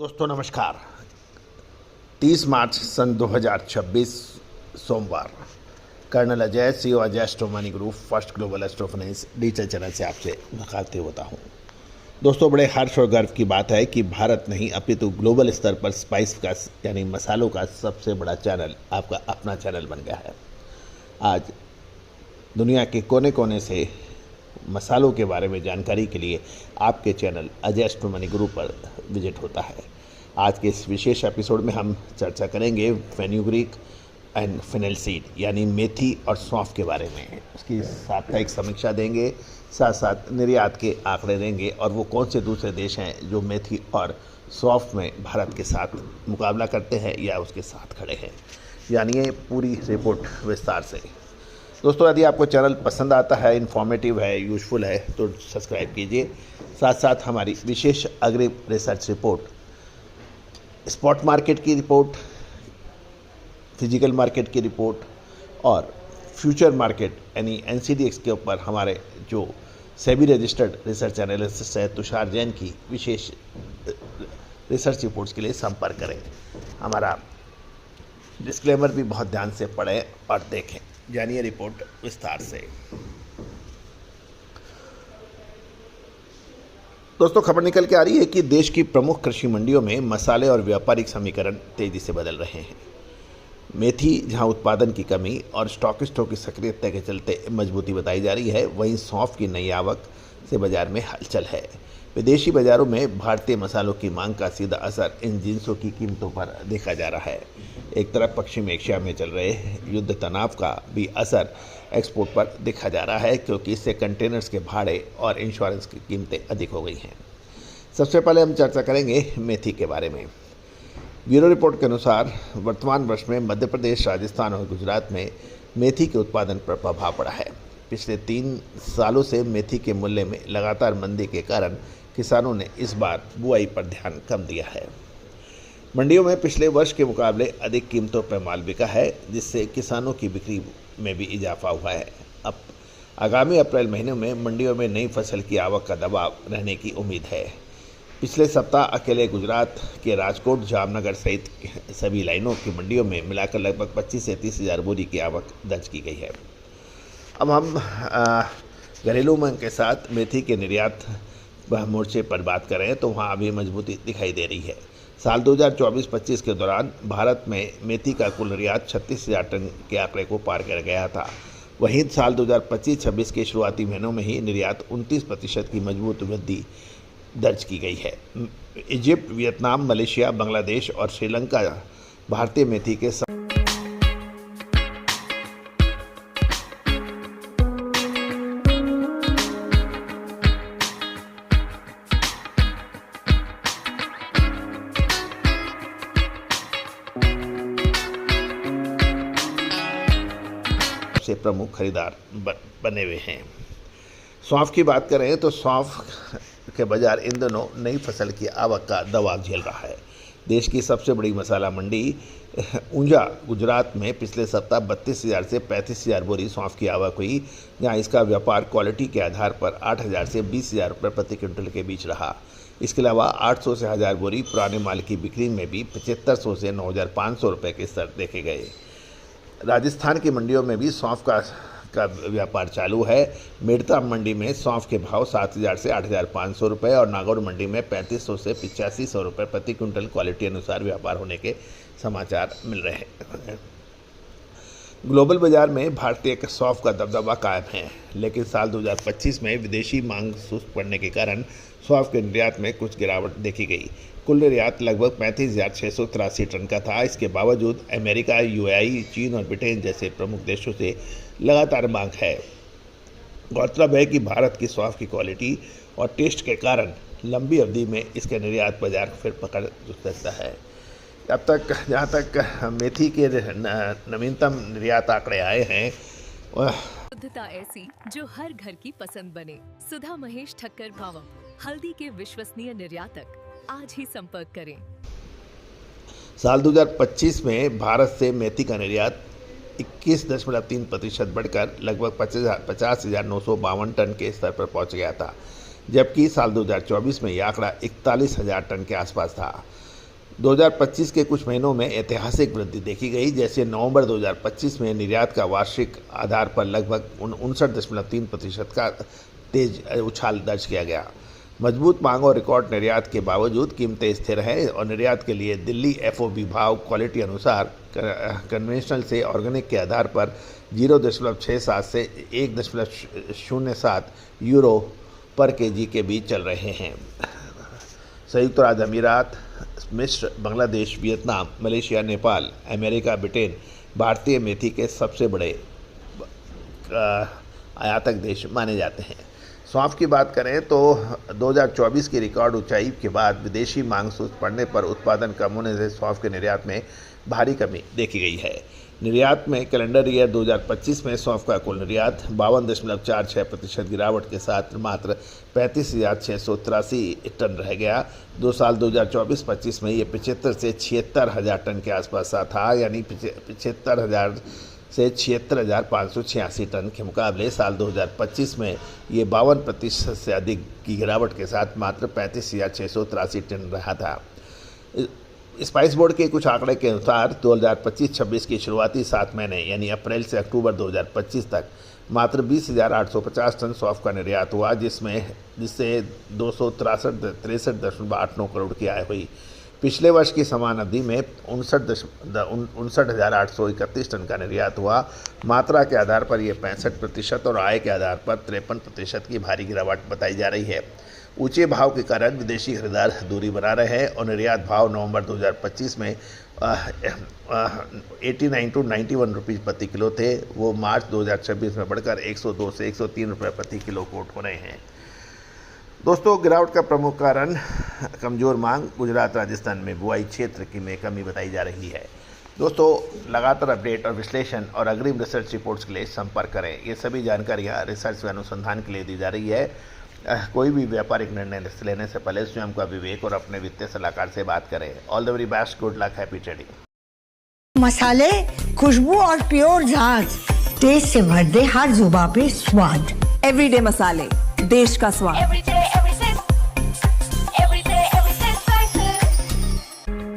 दोस्तों नमस्कार। 30 मार्च सन 2026 सोमवार। Colonel Ajay CEO Ajay astromoney group first global astrofinance digital channel से आपसे मुखातिब होता हूं। दोस्तों बड़े हर्ष और गर्व की बात है कि भारत नहीं अपितु ग्लोबल स्तर पर स्पाइस का यानी मसालों का सबसे बड़ा चैनल आपका अपना चैनल बन गया है। आज दुनिया के कोने कोने से मसालों के बारे में जानकारी के लिए आपके चैनल अजय एस्ट्रोमनी ग्रुप पर विजिट होता है। आज के इस विशेष एपिसोड में हम चर्चा करेंगे फेन्यूग्रीक एंड फेनेल सीड यानी मेथी और सौंफ के बारे में। उसकी साप्ताहिक समीक्षा देंगे, साथ साथ निर्यात के आंकड़े देंगे और वो कौन से दूसरे देश हैं जो मेथी और सौंफ में भारत के साथ मुकाबला करते हैं या उसके साथ खड़े हैं। जानिए पूरी रिपोर्ट विस्तार से। दोस्तों यदि आपको चैनल पसंद आता है, इन्फॉर्मेटिव है, यूजफुल है तो सब्सक्राइब कीजिए। साथ साथ हमारी विशेष अग्रिम रिसर्च रिपोर्ट, स्पॉट मार्केट की रिपोर्ट, फिजिकल मार्केट की रिपोर्ट और फ्यूचर मार्केट यानी NCDX के ऊपर हमारे जो सेबी रजिस्टर्ड रिसर्च एनालिस्ट है तुषार जैन की विशेष रिसर्च रिपोर्ट्स के लिए संपर्क करें। हमारा डिस्क्लेमर भी बहुत ध्यान से पढ़ें और देखें। जानिए रिपोर्ट विस्तार से। दोस्तों खबर निकल के आ रही है कि देश की प्रमुख कृषि मंडियों में मसाले और व्यापारिक समीकरण तेजी से बदल रहे हैं। मेथी जहां उत्पादन की कमी और स्टॉकिस्टों की सक्रियता के चलते मजबूती बताई जा रही है, वहीं सौंफ की नई आवक से बाजार में हलचल है। विदेशी बाजारों में भारतीय मसालों की मांग का सीधा असर इन जिन्सों की कीमतों पर देखा जा रहा है। एक तरफ पश्चिम एशिया में चल रहे युद्ध तनाव का भी असर एक्सपोर्ट पर देखा जा रहा है, क्योंकि इससे कंटेनर्स के भाड़े और इंश्योरेंस की कीमतें अधिक हो गई हैं। सबसे पहले हम चर्चा करेंगे मेथी के बारे में। ब्यूरो रिपोर्ट के अनुसार वर्तमान वर्ष में मध्य प्रदेश, राजस्थान और गुजरात में मेथी के उत्पादन पर प्रभाव पड़ा है। पिछले 3 सालों से मेथी के मूल्य में लगातार मंदी के कारण किसानों ने इस बार बुआई पर ध्यान कम दिया है। मंडियों में पिछले वर्ष के मुकाबले अधिक कीमतों पर माल बिका है, जिससे किसानों की बिक्री में भी इजाफा हुआ है। अब आगामी अप्रैल महीने में मंडियों में नई फसल की आवक का दबाव रहने की उम्मीद है। पिछले सप्ताह अकेले गुजरात के राजकोट, जामनगर सहित सभी लाइनों की मंडियों में मिलाकर लगभग 25 से 30 हज़ार बोरी की आवक दर्ज की गई है। अब हम घरेलू मांग के साथ मेथी के निर्यात मोर्चे पर बात करें तो वहाँ अभी मजबूती दिखाई दे रही है। साल 2024-25 के दौरान भारत में मेथी का कुल निर्यात 36,000 टन के आंकड़े को पार कर गया था। वहीं साल 2025-26 के शुरुआती महीनों में ही निर्यात 29% की मजबूत वृद्धि दर्ज की गई है। इजिप्ट, वियतनाम, मलेशिया, बांग्लादेश और श्रीलंका भारतीय मेथी के से प्रमुख खरीदार बने हुए हैं। सौंफ की बात करें तो सौंफ के बाजार इन दिनों नई फसल की आवक का दबाव झेल रहा है। देश की सबसे बड़ी मसाला मंडी ऊंझा गुजरात में पिछले सप्ताह 32,000 से 35,000 बोरी सौंफ की आवक हुई, जहां इसका व्यापार क्वालिटी के आधार पर 8,000 से 20,000 रुपये प्रति क्विंटल के बीच रहा। इसके अलावा 800 से 1,000 बोरी पुराने माल की बिक्री में भी 7500 से 9,500 रुपये के स्तर देखे गए। राजस्थान की मंडियों में भी सौंफ का व्यापार चालू है। मेड़ता मंडी में सौंफ के भाव 7,000 से 8,500 रुपये और नागौर मंडी में 3500 से 8500 रुपये प्रति क्विंटल क्वालिटी अनुसार व्यापार होने के समाचार मिल रहे हैं। ग्लोबल बाजार में भारतीय सौंफ का दबदबा कायम है, लेकिन साल 2025 में विदेशी मांग सुस्त पड़ने के कारण सौंफ के निर्यात में कुछ गिरावट देखी गई। कुल निर्यात लगभग 35,683 टन का था। इसके बावजूद अमेरिका, UAE, चीन और ब्रिटेन जैसे प्रमुख देशों से लगातार मांग है। गौरतलब है कि भारत की सौंफ की क्वालिटी और टेस्ट के कारण लंबी अवधि में इसके निर्यात बाजार फिर पकड़ सकता है। अब तक जहाँ तक मेथी के नवीनतम निर्यात आंकड़े आए हैं, शुद्धता ऐसी जो हर घर की पसंद बने। सुधा महेश ठक्कर पावम, हल्दी के विश्वसनीय निर्यातक। आज ही संपर्क करें। साल 2025 में भारत से मेथी का निर्यात 21.3% बढ़कर लगभग 50,952 टन के स्तर पर पहुंच गया था, जबकि साल 2024 में यह आंकड़ा 41,000 टन के आसपास था। 2025 के कुछ महीनों में ऐतिहासिक वृद्धि देखी गई, जैसे नवंबर 2025 में निर्यात का वार्षिक आधार पर लगभग 59.3% का तेज उछाल दर्ज किया गया। मजबूत मांग और रिकॉर्ड निर्यात के बावजूद कीमतें स्थिर हैं और निर्यात के लिए दिल्ली FOB भाव क्वालिटी अनुसार कन्वेंशनल से ऑर्गेनिक के आधार पर 0.67 से 1.07 यूरो पर केजी के बीच चल रहे हैं। संयुक्त राज्य अमीरात, मिस्र, Bangladesh, Vietnam, Malaysia, Nepal, America, Britain भारतीय मेथी के सबसे बड़े आयातक देश माने जाते हैं। सौंफ की बात करें तो 2024 की रिकॉर्ड ऊंचाई के बाद विदेशी मांग सुस्त पड़ने पर उत्पादन कम होने से सौंफ के निर्यात में भारी कमी देखी गई है। निर्यात में कैलेंडर ईयर 2025 में सौंफ का कुल निर्यात 52.46% गिरावट के साथ मात्र 35,683 टन रह गया। 2 साल 2024-25 में ये 75 से 76,000 टन के आसपास था, यानी 75,000 से 76,586 टन के मुकाबले साल 2025 में ये 52% से अधिक की गिरावट के साथ मात्र 35,683 टन रहा था। स्पाइस बोर्ड के कुछ आंकड़े के अनुसार 2025-26 की शुरुआती 7 महीने यानी अप्रैल से अक्टूबर 2025 तक मात्र 20,850 टन सौंफ का निर्यात हुआ, जिससे 263.89 करोड़ की आय हुई। पिछले वर्ष की समान अवधि में 59,831 टन का निर्यात हुआ। मात्रा के आधार पर यह 65% और आय के आधार पर 53% की भारी गिरावट बताई जा रही है। ऊंचे भाव के कारण विदेशी खरीदार दूरी बना रहे हैं और निर्यात भाव नवंबर 2025 में 89 to 91 रुपीज़ प्रति किलो थे, वो मार्च 2026 में बढ़कर 102 से 103 रुपये प्रति किलो कोट हो रहे हैं। दोस्तों, गिरावट का प्रमुख कारण कमज़ोर मांग गुजरात, राजस्थान में बुआई क्षेत्र की में कमी बताई जा रही है। दोस्तों, लगातार अपडेट और विश्लेषण और अग्रिम रिसर्च रिपोर्ट्स के लिए संपर्क करें। ये सभी जानकारियाँ रिसर्च व अनुसंधान के लिए दी जा रही है। कोई भी व्यापारिक निर्णय लेने से पहले स्वयं का विवेक और अपने वित्तीय सलाहकार से बात करें। All the very best, good luck, happy trading. मसाले, खुशबू और प्योर झांझ, टेस्ट से भर दे हर जुबां पे स्वाद। एवरीडे मसाले, देश का स्वाद।